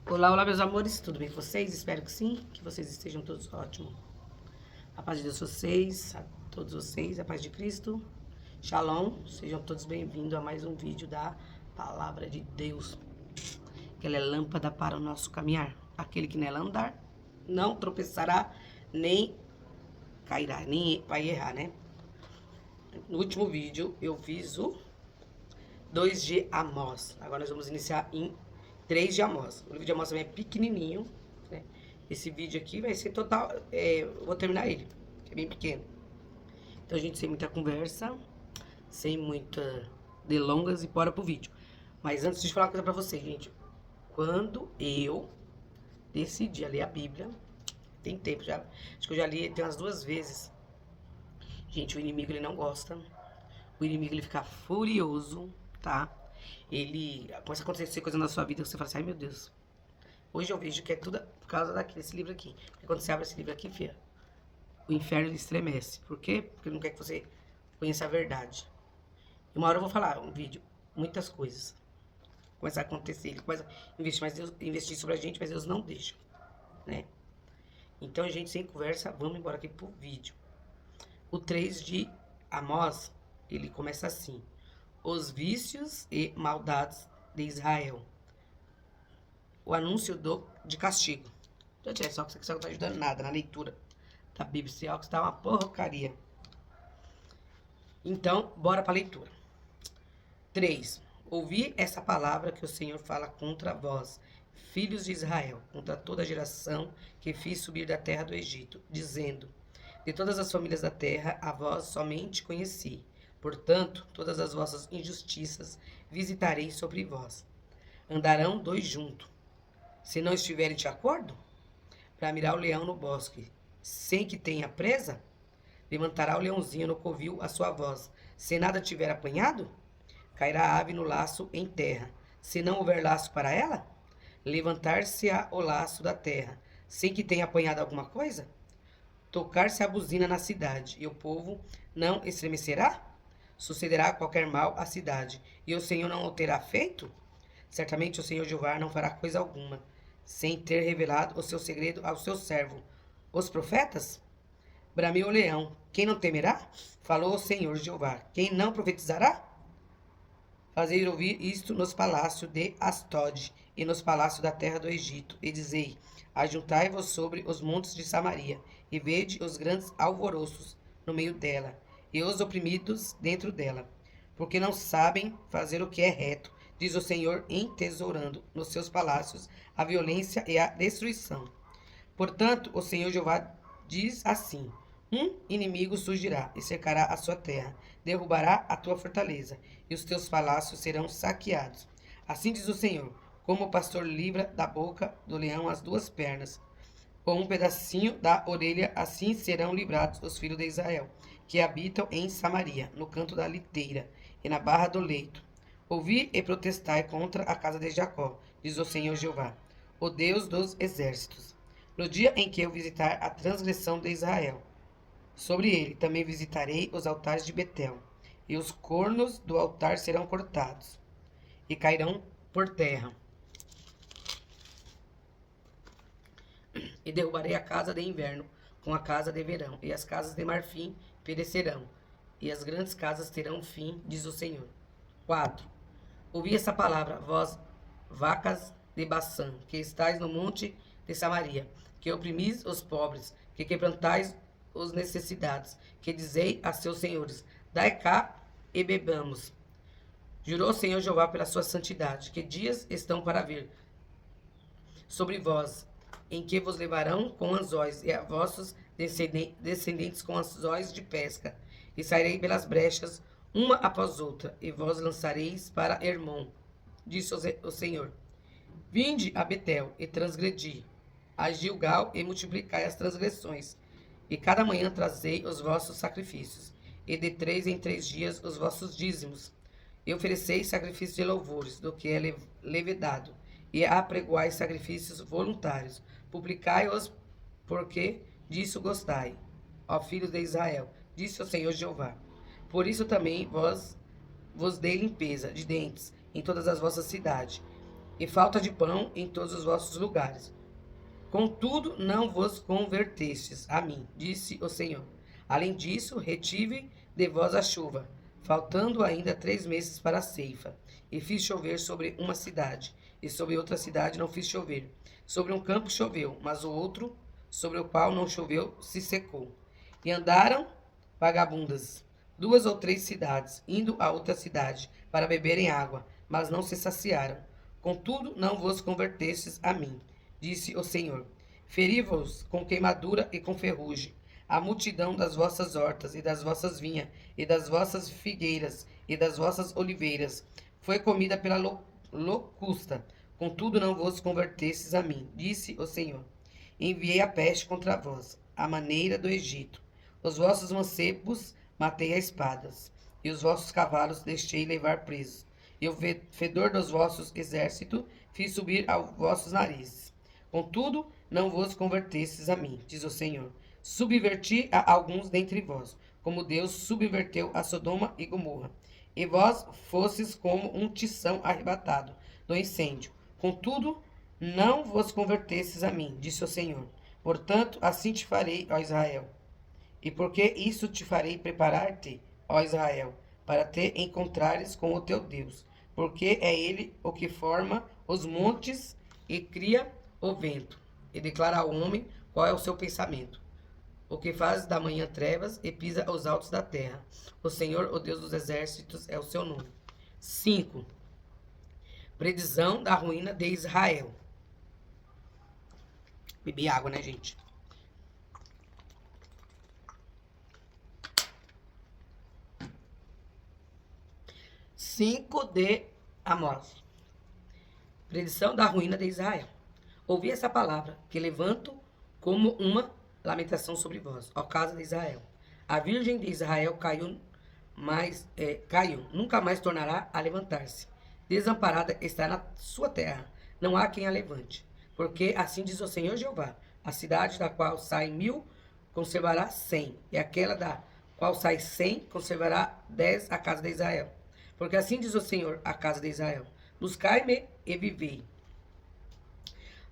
Olá, olá, meus amores, tudo bem com vocês? Espero que sim, que vocês estejam todos ótimos. A paz de Deus vocês, a todos vocês, a paz de Cristo. Shalom, sejam todos bem-vindos a mais um vídeo da Palavra de Deus, que ela é lâmpada para o nosso caminhar. Aquele que nela andar, não tropeçará, nem cairá, nem vai errar, né? No último vídeo, eu fiz o 2 de Amós. Agora nós vamos iniciar em 3 de Amós. O livro de Amós também é pequenininho, né? Esse vídeo aqui vai ser total... eu vou terminar ele, que é bem pequeno. Então, gente, sem muita conversa, sem muita delongas e bora pro vídeo. Mas antes de falar uma coisa pra vocês, gente. Quando eu decidi a ler a Bíblia, tem tempo já, acho que eu já li tem umas 2 vezes. Gente, o inimigo ele não gosta. O inimigo ele fica furioso, tá? Ele começa a acontecer coisa na sua vida que você fala assim, ai meu Deus. Hoje eu vejo que é tudo por causa desse livro aqui. Porque quando você abre esse livro aqui, filha, o inferno ele estremece. Por quê? Porque ele não quer que você conheça a verdade. E uma hora eu vou falar um vídeo, muitas coisas. Começa a acontecer, ele começa a investir, mas Deus, investir sobre a gente, mas Deus não deixa, né? Então, gente, sem conversa, vamos embora aqui pro vídeo. O 3 de Amós, ele começa assim. Os vícios e maldades de Israel. O anúncio de castigo. Gente, é só que você não tá ajudando nada na leitura da Bíblia. Esse óculos tá uma porcaria. Então, bora pra leitura. 3. Ouvi essa palavra que o Senhor fala contra vós, filhos de Israel, contra toda a geração que fiz subir da terra do Egito, dizendo: de todas as famílias da terra, a vós somente conheci. Portanto, todas as vossas injustiças visitarei sobre vós. Andarão dois juntos, se não estiverem de acordo? Para mirar o leão no bosque, sem que tenha presa? Levantará o leãozinho no covil a sua voz. Se nada tiver apanhado, cairá a ave no laço em terra. Se não houver laço para ela, levantar-se-á o laço da terra. Sem que tenha apanhado alguma coisa, tocar-se a buzina na cidade, e o povo não estremecerá? Sucederá qualquer mal à cidade, e o Senhor não o terá feito? Certamente o Senhor Jeová não fará coisa alguma, sem ter revelado o seu segredo ao seu servo, os profetas? Brameu o leão, quem não temerá? Falou o Senhor Jeová, quem não profetizará? Fazei ouvir isto nos palácios de Astode e nos palácios da terra do Egito, e dizei: ajuntai-vos sobre os montes de Samaria, e vede os grandes alvoroços no meio dela, e os oprimidos dentro dela, porque não sabem fazer o que é reto, diz o Senhor, entesourando nos seus palácios a violência e a destruição. Portanto, o Senhor Jeová diz assim: um inimigo surgirá e cercará a sua terra, derrubará a tua fortaleza, e os teus palácios serão saqueados. Assim diz o Senhor: como o pastor livra da boca do leão as duas pernas, com um pedacinho da orelha, assim serão livrados os filhos de Israel, que habitam em Samaria, no canto da liteira e na barra do leito. Ouvi e protestai contra a casa de Jacó, diz o Senhor Jeová, o Deus dos exércitos. No dia em que eu visitar a transgressão de Israel, sobre ele também visitarei os altares de Betel, e os cornos do altar serão cortados, e cairão por terra. E derrubarei a casa de inverno com a casa de verão, e as casas de marfim perecerão, e as grandes casas terão fim, diz o Senhor. 4. Ouvi essa palavra, vós, vacas de Baçã, que estáis no monte de Samaria, que oprimis os pobres, que quebrantais os necessitados, que dizei a seus senhores: dai cá e bebamos. Jurou o Senhor Jeová pela sua santidade, que dias estão para vir sobre vós, em que vos levarão com anzóis, e a vossos descendentes com anzóis de pesca, e sairei pelas brechas, uma após outra, e vós lançareis para Hermon, disse o Senhor. Vinde a Betel, e transgredi, a Gilgal, e multiplicai as transgressões, e cada manhã trazei os vossos sacrifícios, e de 3 em 3 dias os vossos dízimos, e ofereceis sacrifícios de louvores, do que é levedado, e apregoais sacrifícios voluntários, publicai-os, porque disso gostai, ó filhos de Israel, disse o Senhor Jeová. Por isso também vos dei limpeza de dentes em todas as vossas cidades, e falta de pão em todos os vossos lugares. Contudo, não vos convertestes a mim, disse o Senhor. Além disso, retive de vós a chuva, faltando ainda 3 meses para a ceifa. E fiz chover sobre uma cidade, e sobre outra cidade não fiz chover. Sobre um campo choveu, mas o outro, sobre o qual não choveu, se secou. E andaram vagabundas 2 ou 3 cidades, indo a outra cidade, para beberem água, mas não se saciaram. Contudo, não vos convertestes a mim, disse o Senhor. Feri-vos com queimadura e com ferrugem a multidão das vossas hortas, e das vossas vinhas, e das vossas figueiras, e das vossas oliveiras. Foi comida pela locusta. Contudo, não vos convertestes a mim, disse o Senhor. Enviei a peste contra vós, à maneira do Egito. Os vossos mancebos matei a espadas, e os vossos cavalos deixei levar presos. E o fedor dos vossos exércitos fiz subir aos vossos narizes. Contudo, não vos convertestes a mim, diz o Senhor. Subverti a alguns dentre vós, como Deus subverteu a Sodoma e Gomorra. E vós fostes como um tição arrebatado do incêndio. Contudo, não vos convertestes a mim, disse o Senhor. Portanto, assim te farei, ó Israel. E porque isso te farei preparar-te, ó Israel, para te encontrares com o teu Deus. Porque é ele o que forma os montes e cria o vento, e declara ao homem qual é o seu pensamento. O que faz da manhã trevas e pisa os altos da terra. O Senhor, o Deus dos exércitos, é o seu nome. 5. Predição da ruína de Israel. Bebi água, né, gente? Cinco de Amós. Predição da ruína de Israel. Ouvi essa palavra, que levanto como uma lamentação sobre vós, ó casa de Israel. A virgem de Israel caiu, nunca mais tornará a levantar-se. Desamparada está na sua terra, não há quem a levante. Porque assim diz o Senhor Jeová, a cidade da qual saem 1000 conservará 100, e aquela da qual sai 100 conservará 10 a casa de Israel. Porque assim diz o Senhor, a casa de Israel, buscai-me e vivei.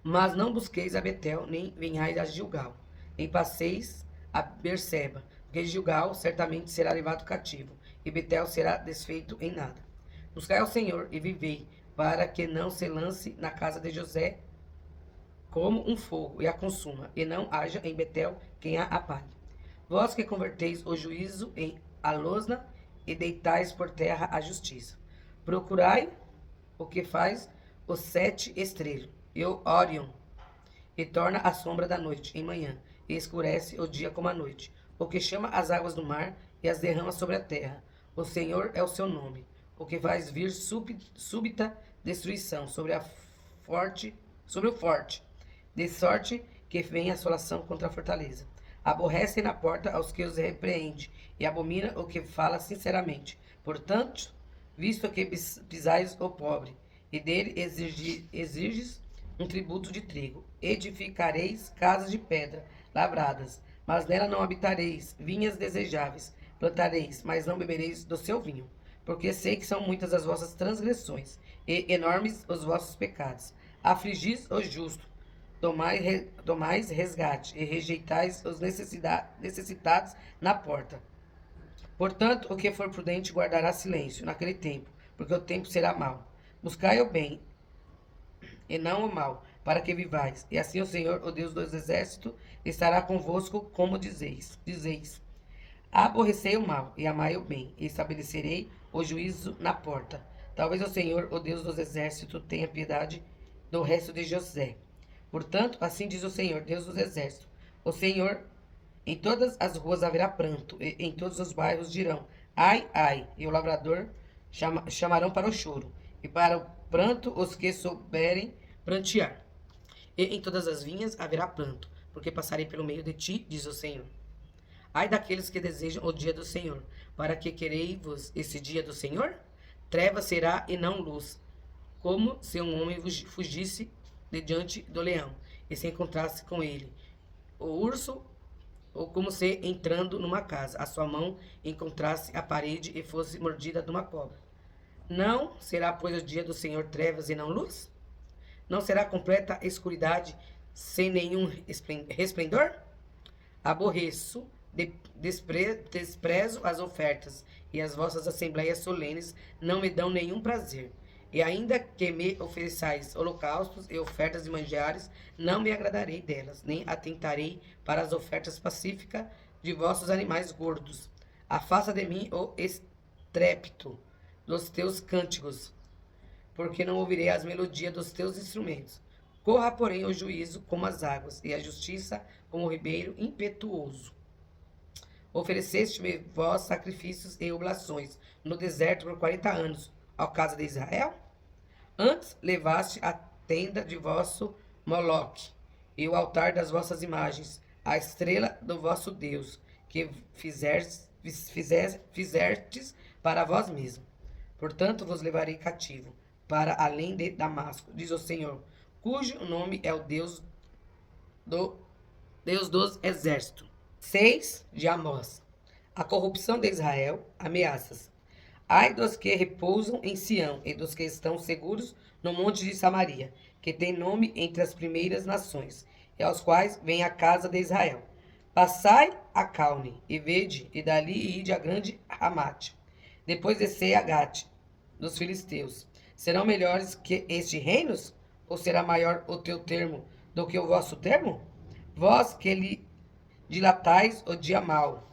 Mas não busqueis a Betel, nem venhais a Gilgal, nem passeis a Berseba, porque Gilgal certamente será levado cativo, e Betel será desfeito em nada. Buscai ao Senhor e vivei, para que não se lance na casa de José como um fogo, e a consuma, e não haja em Betel quem a apague. Vós que converteis o juízo em alosna, e deitais por terra a justiça. Procurai o que faz os 7 estrelas, e o Órion, e torna a sombra da noite em manhã, e escurece o dia como a noite, o que chama as águas do mar e as derrama sobre a terra. O Senhor é o seu nome, o que faz vir súbita destruição sobre o forte, de sorte que vem a assolação contra a fortaleza. Aborrece na porta aos que os repreende, e abomina o que fala sinceramente. Portanto, visto que pisais o pobre, e dele exiges um tributo de trigo, edificareis casas de pedra lavradas, mas nela não habitareis, vinhas desejáveis, plantareis, mas não bebereis do seu vinho. Porque sei que são muitas as vossas transgressões, e enormes os vossos pecados. Afligis o justo, tomais resgate, e rejeitais os necessitados na porta. Portanto, o que for prudente guardará silêncio naquele tempo, porque o tempo será mau. Buscai o bem, e não o mal, para que vivais. E assim o Senhor, o Deus dos exércitos, estará convosco, como dizeis. Aborrecei o mal, e amai o bem, e estabelecerei o juízo na porta. Talvez o Senhor, o Deus dos exércitos, tenha piedade do resto de José. Portanto, assim diz o Senhor, Deus dos exércitos. O Senhor, em todas as ruas haverá pranto, e em todos os bairros dirão, ai, ai, e o lavrador chamarão para o choro, e para o pranto os que souberem prantear. E em todas as vinhas haverá pranto, porque passarei pelo meio de ti, diz o Senhor. Ai daqueles que desejam o dia do Senhor, para que querei-vos esse dia do Senhor? Treva será e não luz, como se um homem fugisse de diante do leão, e se encontrasse com ele. O urso, ou como se entrando numa casa, a sua mão encontrasse a parede e fosse mordida de uma cobra. Não será, pois, o dia do Senhor trevas e não luz? Não será completa escuridade sem nenhum resplendor? Aborreço, desprezo as ofertas, e as vossas assembleias solenes não me dão nenhum prazer. E ainda que me ofereçais holocaustos e ofertas de manjares, não me agradarei delas, nem atentarei para as ofertas pacíficas de vossos animais gordos. Afasta de mim o estrépito dos teus cânticos, porque não ouvirei as melodias dos teus instrumentos. Corra, porém, o juízo como as águas, e a justiça como o ribeiro impetuoso. Ofereceste-me vós sacrifícios e oblações no deserto por 40 anos, ao casa de Israel? Antes levaste a tenda de vosso Moloque, e o altar das vossas imagens, a estrela do vosso Deus, que fizertes para vós mesmos. Portanto, vos levarei cativo, para além de Damasco, diz o Senhor, cujo nome é o Deus dos exércitos. 6 de Amós. A corrupção de Israel, ameaças. Ai dos que repousam em Sião e dos que estão seguros no monte de Samaria, que tem nome entre as primeiras nações, e aos quais vem a casa de Israel. Passai a Calne, e vede, e dali ide a grande Ramate. Depois descei a Gate, dos filisteus. Serão melhores que estes reinos? Ou será maior o teu termo do que o vosso termo? Vós que lhe dilatais o dia mau,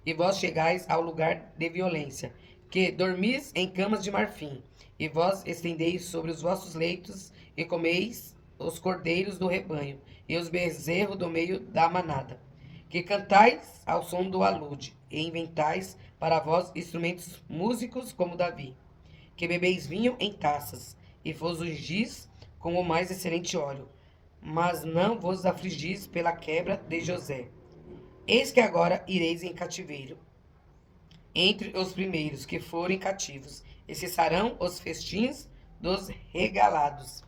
e vós chegais ao lugar de violência, que dormis em camas de marfim, e vós estendeis sobre os vossos leitos, e comeis os cordeiros do rebanho, e os bezerros do meio da manada, que cantais ao som do alude, e inventais para vós instrumentos músicos como Davi, que bebeis vinho em taças, e vos ungis com o mais excelente óleo, mas não vos afligis pela quebra de José. Eis que agora ireis em cativeiro, entre os primeiros que forem cativos, e cessarão os festins dos regalados.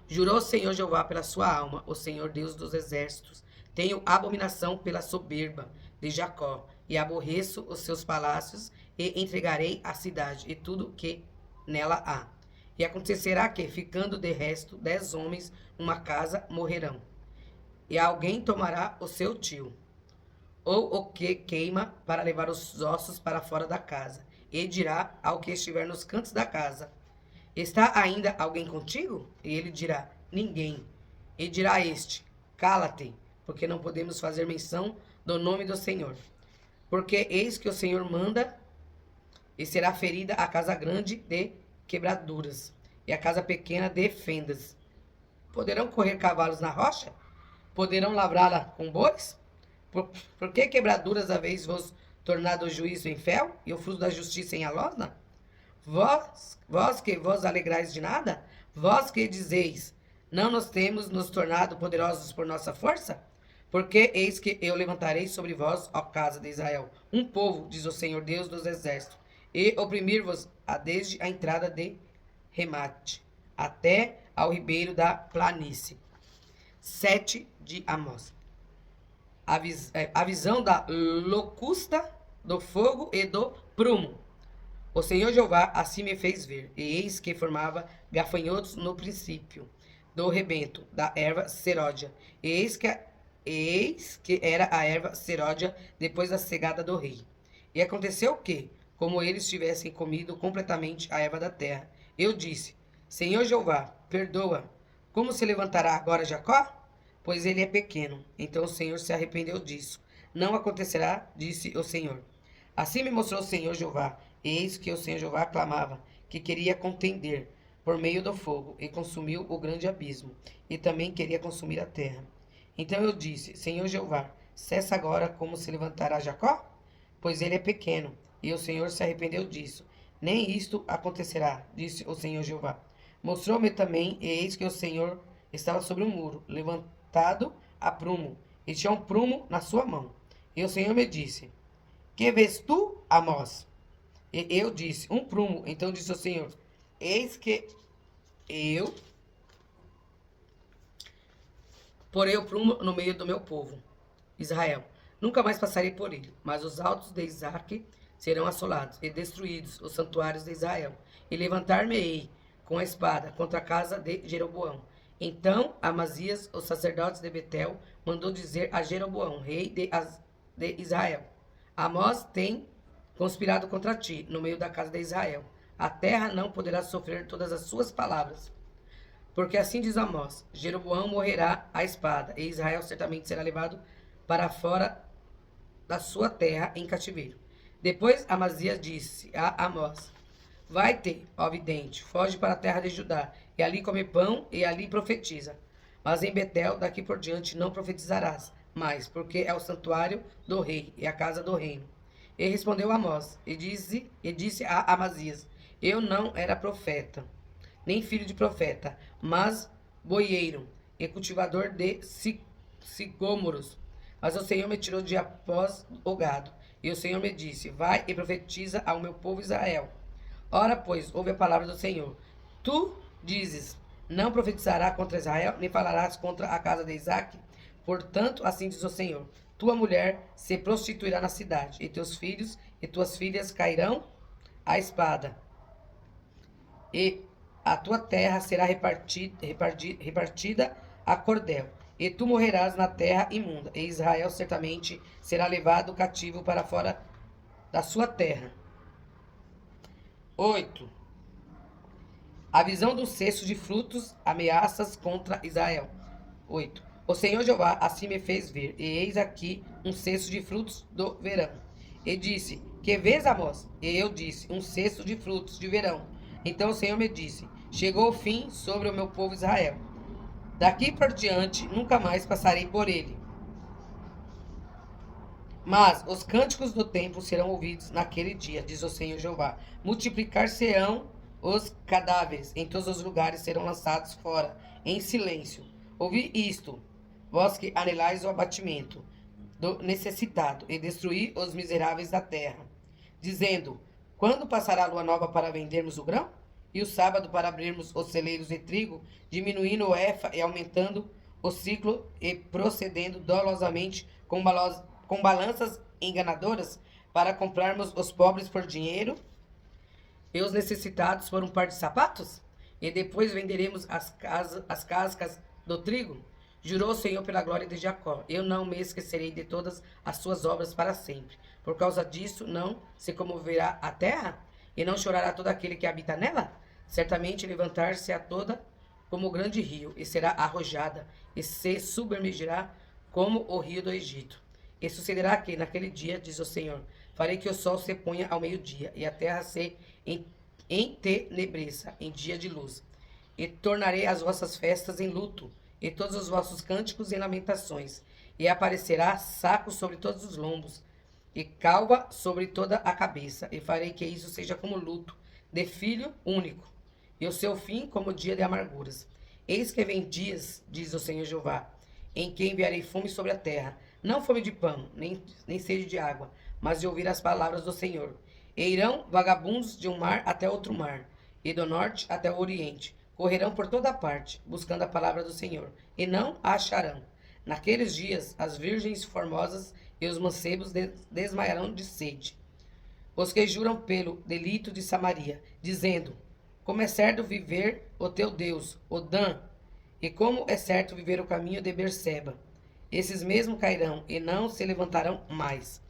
Jurou o Senhor Jeová pela sua alma, o Senhor Deus dos exércitos: tenho abominação pela soberba de Jacó, e aborreço os seus palácios, e entregarei a cidade e tudo que nela há. E acontecerá que, ficando de resto 10 homens numa casa, morrerão. E alguém tomará o seu tio, ou o que queima, para levar os ossos para fora da casa, e dirá ao que estiver nos cantos da casa: está ainda alguém contigo? E ele dirá: ninguém. E dirá a este: cala-te, porque não podemos fazer menção do nome do Senhor. Porque eis que o Senhor manda, e será ferida a casa grande de quebraduras, e a casa pequena de fendas. Poderão correr cavalos na rocha? Poderão lavrá-la com bois? Por que quebraduras haveis vos tornado o juízo em fel, e o fruto da justiça em alosna? Vós que vos alegrais de nada? Vós que dizeis: não nos temos nos tornado poderosos por nossa força? Porque eis que eu levantarei sobre vós, ó casa de Israel, um povo, diz o Senhor Deus dos exércitos, e oprimir-vos desde a entrada de Remate até ao ribeiro da planície. 7 de Amós. A visão da locusta, do fogo e do prumo. O Senhor Jeová assim me fez ver, e eis que formava gafanhotos no princípio do rebento da erva seródia, e eis que era a erva seródia depois da cegada do rei. E aconteceu que, como eles tivessem comido completamente a erva da terra, eu disse: Senhor Jeová, perdoa, como se levantará agora Jacó? Pois ele é pequeno. Então o Senhor se arrependeu disso. Não acontecerá, disse o Senhor. Assim me mostrou o Senhor Jeová. Eis que o Senhor Jeová clamava, que queria contender por meio do fogo, e consumiu o grande abismo, e também queria consumir a terra. Então eu disse: Senhor Jeová, cessa agora como se levantará Jacó? Pois ele é pequeno. E o Senhor se arrependeu disso. Nem isto acontecerá, disse o Senhor Jeová. Mostrou-me também, e eis que o Senhor estava sobre um muro, levantado a prumo, e tinha um prumo na sua mão. E o Senhor me disse: que vês tu, Amós? E eu disse: um prumo. Então disse o Senhor: eis que eu porei o prumo no meio do meu povo, Israel. Nunca mais passarei por ele, mas os altos de Isaac serão assolados e destruídos os santuários de Israel. E levantar-me-ei com a espada contra a casa de Jeroboão. Então Amazias, os sacerdotes de Betel, mandou dizer a Jeroboão, rei de Israel: Amós tem conspirado contra ti, no meio da casa de Israel. A terra não poderá sofrer todas as suas palavras. Porque assim diz Amós: Jeroboão morrerá à espada, e Israel certamente será levado para fora da sua terra em cativeiro. Depois Amazias disse a Amós: Vai-te, ó vidente, foge para a terra de Judá, e ali come pão, e ali profetiza. Mas em Betel, daqui por diante, não profetizarás mais, porque é o santuário do rei, e a casa do reino. E respondeu Amós, e disse a Amazias: Eu não era profeta, nem filho de profeta, mas boieiro, e cultivador de sicômoros. Mas o Senhor me tirou de após o gado, e o Senhor me disse: Vai e profetiza ao meu povo Israel. Ora, pois, ouve a palavra do Senhor. Tu dizes: Não profetizará contra Israel, nem falarás contra a casa de Isaque. Portanto, assim diz o Senhor: Tua mulher se prostituirá na cidade, e teus filhos e tuas filhas cairão à espada. E a tua terra será repartida a cordel. E tu morrerás na terra imunda, e Israel certamente será levado cativo para fora da sua terra. 8. A visão do cesto de frutos, ameaças contra Israel. 8. O Senhor Jeová assim me fez ver, e eis aqui um cesto de frutos do verão. E disse: Que vês, Amós? E eu disse: Um cesto de frutos de verão. Então o Senhor me disse: Chegou o fim sobre o meu povo Israel. Daqui por diante nunca mais passarei por ele. Mas os cânticos do templo serão ouvidos naquele dia, diz o Senhor Jeová. Multiplicar-se-ão os cadáveres, em todos os lugares serão lançados fora, em silêncio. Ouvi isto, vós que anelais o abatimento do necessitado, e destruí os miseráveis da terra, dizendo: Quando passará a lua nova para vendermos o grão? E o sábado para abrirmos os celeiros de trigo, diminuindo o efa e aumentando o ciclo, e procedendo dolosamente com balanças enganadoras, para comprarmos os pobres por dinheiro e os necessitados por um par de sapatos? E depois venderemos as cascas do trigo? Jurou o Senhor pela glória de Jacó: Eu não me esquecerei de todas as suas obras para sempre. Por causa disso não se comoverá a terra? E não chorará todo aquele que habita nela? Certamente levantar-se-á toda como o grande rio, e será arrojada, e se submergirá como o rio do Egito. E sucederá que, naquele dia, diz o Senhor, farei que o sol se ponha ao meio-dia, e a terra se entenebreça em dia de luz. E tornarei as vossas festas em luto, e todos os vossos cânticos em lamentações. E aparecerá saco sobre todos os lombos, e calva sobre toda a cabeça. E farei que isso seja como luto de filho único, e o seu fim como dia de amarguras. Eis que vem dias, diz o Senhor Jeová, em que enviarei fome sobre a terra, não fome de pão, nem sede de água, mas de ouvir as palavras do Senhor. E irão vagabundos de um mar até outro mar, e do norte até o oriente. Correrão por toda parte, buscando a palavra do Senhor, e não a acharão. Naqueles dias, as virgens formosas e os mancebos desmaiarão de sede. Os que juram pelo delito de Samaria, dizendo: Como é certo viver o teu Deus, Odã, e como é certo viver o caminho de Berseba. Esses mesmos cairão e não se levantarão mais.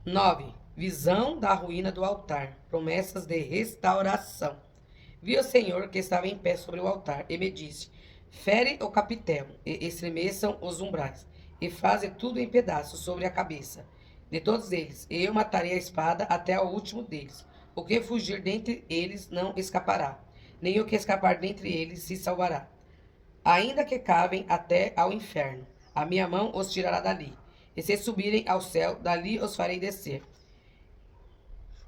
9. Visão da ruína do altar. Promessas de restauração. Vi o Senhor que estava em pé sobre o altar, e me disse: Fere o capitel, e estremeçam os umbrais, e faze tudo em pedaços sobre a cabeça de todos eles, e eu matarei a espada até ao último deles. O que fugir dentre eles não escapará, nem o que escapar dentre eles se salvará. Ainda que cavem até ao inferno, a minha mão os tirará dali. E se subirem ao céu, dali os farei descer.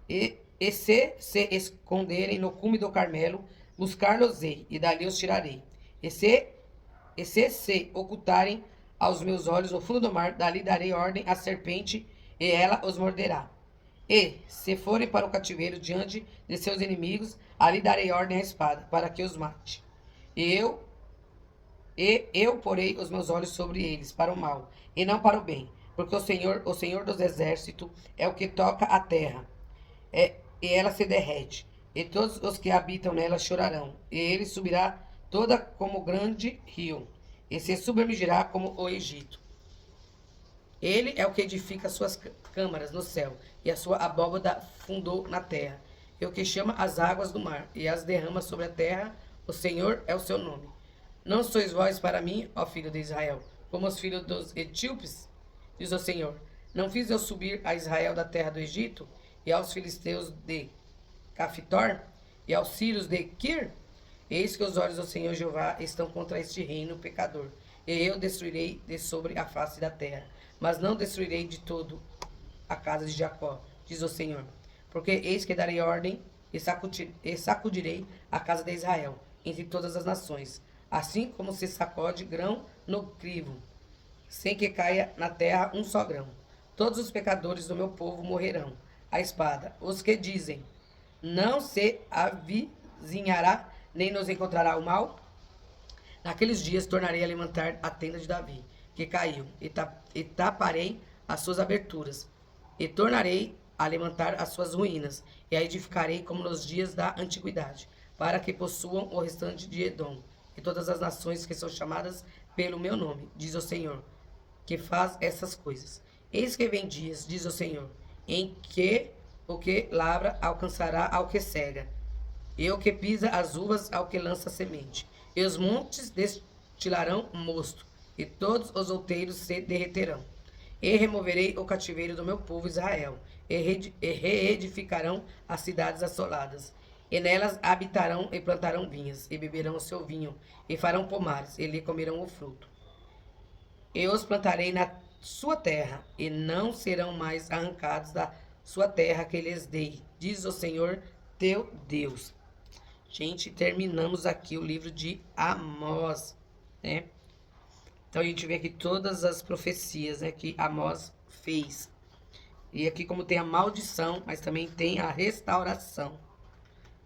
E se esconderem no cume do Carmelo, buscar-los-ei, e dali os tirarei. E se ocultarem aos meus olhos no fundo do mar, dali darei ordem à serpente, e ela os morderá. E, se forem para o cativeiro diante de seus inimigos, ali darei ordem à espada, para que os mate. E eu porei os meus olhos sobre eles, para o mal, e não para o bem, porque o Senhor dos exércitos, é o que toca a terra, e ela se derrete. e todos os que habitam nela chorarão, e ele subirá toda como grande rio, e se submergirá como o Egito. Ele é o que edifica suas câmaras no céu, e a sua abóbada fundou na terra. É o que chama as águas do mar, e as derrama sobre a terra. O Senhor é o seu nome. Não sois vós para mim, ó filho de Israel, como os filhos dos etíopes? Diz o Senhor. Não fiz eu subir a Israel da terra do Egito, e aos filisteus de Cafitor, e aos sírios de Quir? Eis que os olhos do Senhor Jeová estão contra este reino pecador, e eu destruirei de sobre a face da terra, mas não destruirei de todo a casa de Jacó, diz o Senhor. Porque eis que darei ordem e sacudirei a casa de Israel entre todas as nações, assim como se sacode grão no crivo, sem que caia na terra um só grão. Todos os pecadores do meu povo morrerão à espada. Os que dizem, não se avizinhará, nem nos encontrará o mal. Naqueles dias tornarei a levantar a tenda de Davi, que caiu, e taparei as suas aberturas, e tornarei a levantar as suas ruínas, e a edificarei como nos dias da antiguidade, para que possuam o restante de Edom, e todas as nações que são chamadas pelo meu nome, diz o Senhor, que faz essas coisas. Eis que vem dias, diz o Senhor, em que o que lavra alcançará ao que cega, e o que pisa as uvas ao que lança semente. E os montes destilarão mosto, e todos os outeiros se derreterão. E removerei o cativeiro do meu povo Israel, e reedificarão as cidades assoladas. E nelas habitarão e plantarão vinhas, e beberão o seu vinho, e farão pomares, e lhe comerão o fruto. Eu os plantarei na sua terra, e não serão mais arrancados da sua terra que lhes dei, diz o Senhor teu Deus. Gente, terminamos aqui o livro de Amós, né? Então a gente vê aqui todas as profecias, né, que Amós fez. E aqui como tem a maldição, mas também tem a restauração.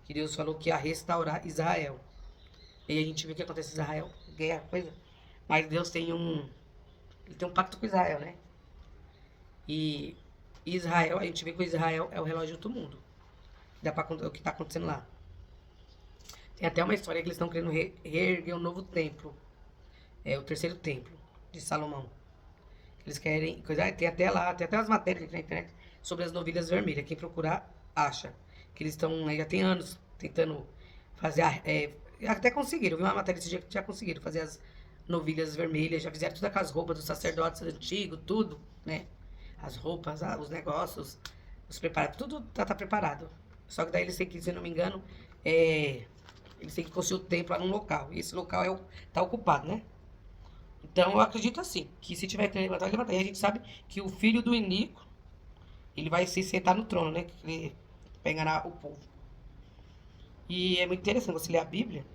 Que Deus falou que ia restaurar Israel. E a gente vê o que acontece em Israel, guerra, coisa. Mas Deus tem ele tem um pacto com Israel, né? E Israel, a gente vê que Israel é o relógio do mundo. Dá pra o que está acontecendo lá. Tem até uma história que eles estão querendo reerguer um novo templo. É o terceiro templo de Salomão. Eles querem. Tem até lá, tem até umas matérias aqui na internet sobre as novilhas vermelhas. Quem procurar, acha. Que eles estão já tem anos tentando fazer. Até conseguiram. Eu vi uma matéria esse dia que já conseguiram fazer as novilhas vermelhas. Já fizeram tudo com as roupas dos sacerdotes antigos, tudo, né? As roupas, os negócios, os preparados. Tudo tá preparado. Só que daí eles têm que, se não me engano, eles têm que construir o templo lá num local. E esse local tá ocupado, né? Então eu acredito assim, que se tiver que levantar, ele levantar. E a gente sabe que o filho do Inico, ele vai se sentar no trono, né? Ele vai enganar o povo. E é muito interessante você ler a Bíblia.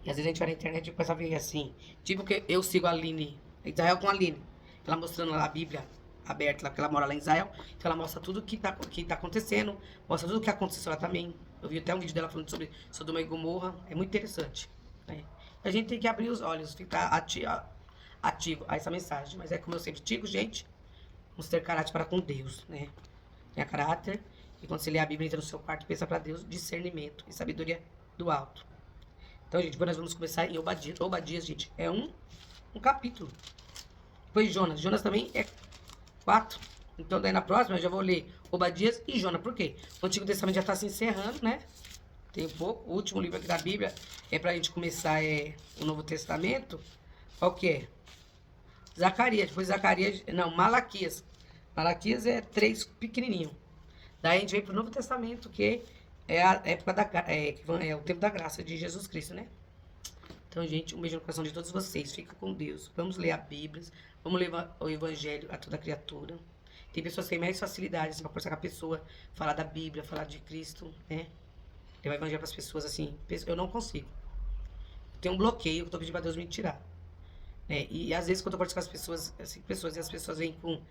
E às vezes a gente vai na internet e começa a ver assim. Tipo que eu sigo a Aline, Israel com a Aline. Ela mostrando lá a Bíblia aberta, lá, porque ela mora lá em Israel. Então ela mostra tudo que tá acontecendo. Mostra tudo o que aconteceu lá também. Eu vi até um vídeo dela falando sobre Sodoma e Gomorra. É muito interessante, né? A gente tem que abrir os olhos, ficar ativo a essa mensagem. Mas é como eu sempre digo, gente, vamos ter caráter para com Deus, né? Tenha caráter. E quando você lê a Bíblia, entra no seu quarto e pensa para Deus, discernimento e sabedoria do alto. Então, gente, agora nós vamos começar em Obadias. Obadias, gente, é um capítulo. Depois Jonas. Jonas também é 4. Então, daí na próxima eu já vou ler Obadias e Jonas. Por quê? O Antigo Testamento já está se encerrando, né? Tem pouco. O último livro aqui da Bíblia é pra gente começar o Novo Testamento. Qual que é? Zacarias. Depois Zacarias... Não, Malaquias. Malaquias é 3 pequenininho. Daí a gente vem pro Novo Testamento, que é a época é o tempo da graça de Jesus Cristo, né? Então, gente, um beijo no coração de todos vocês. Fica com Deus. Vamos ler a Bíblia. Vamos ler o Evangelho a toda criatura. Tem pessoas que têm mais facilidade assim, pra conversar com a pessoa, falar da Bíblia, falar de Cristo, né? Levar o Evangelho para as pessoas assim. Eu não consigo. Tem um bloqueio que eu tô pedindo pra Deus me tirar. Né? E às vezes quando eu converso com as pessoas, assim, e as pessoas vêm com.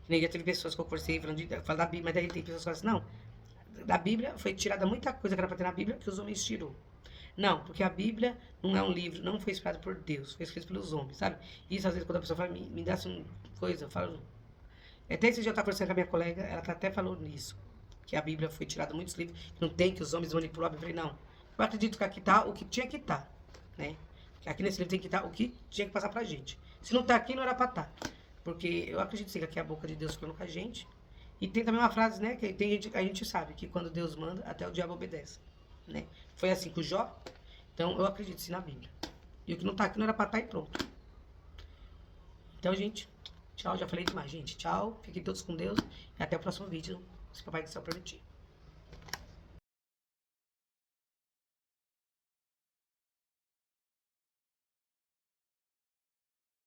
Nem já teve pessoas que eu conversei falando da Bíblia, mas daí tem pessoas que falam assim, não, da Bíblia foi tirada muita coisa que era pra ter na Bíblia que os homens tirou. Não, porque a Bíblia não é um livro, não foi inspirado por Deus, foi escrito pelos homens, sabe? E isso às vezes quando a pessoa fala, me dá assim coisa, eu falo. Até esse dia eu tava conversando com a minha colega, ela até falou nisso. que a Bíblia foi tirada muitos livros, que não tem, que os homens manipulam a Bíblia. Eu falei, não. Eu acredito que aqui tá o que tinha que estar, né? Que aqui nesse livro tem que estar o que tinha que passar pra gente. Se não tá aqui, não era pra estar. Porque eu acredito sim, que aqui é a boca de Deus falando com a gente. E tem também uma frase, né? Que tem gente, a gente sabe que quando Deus manda, até o diabo obedece. Né? Foi assim com o Jó. Então eu acredito sim na Bíblia. E o que não tá aqui não era pra estar e pronto. Então, gente, tchau. Já falei demais, gente. Tchau. Fiquem todos com Deus. E até o próximo vídeo, se o Papai do Céu permitir.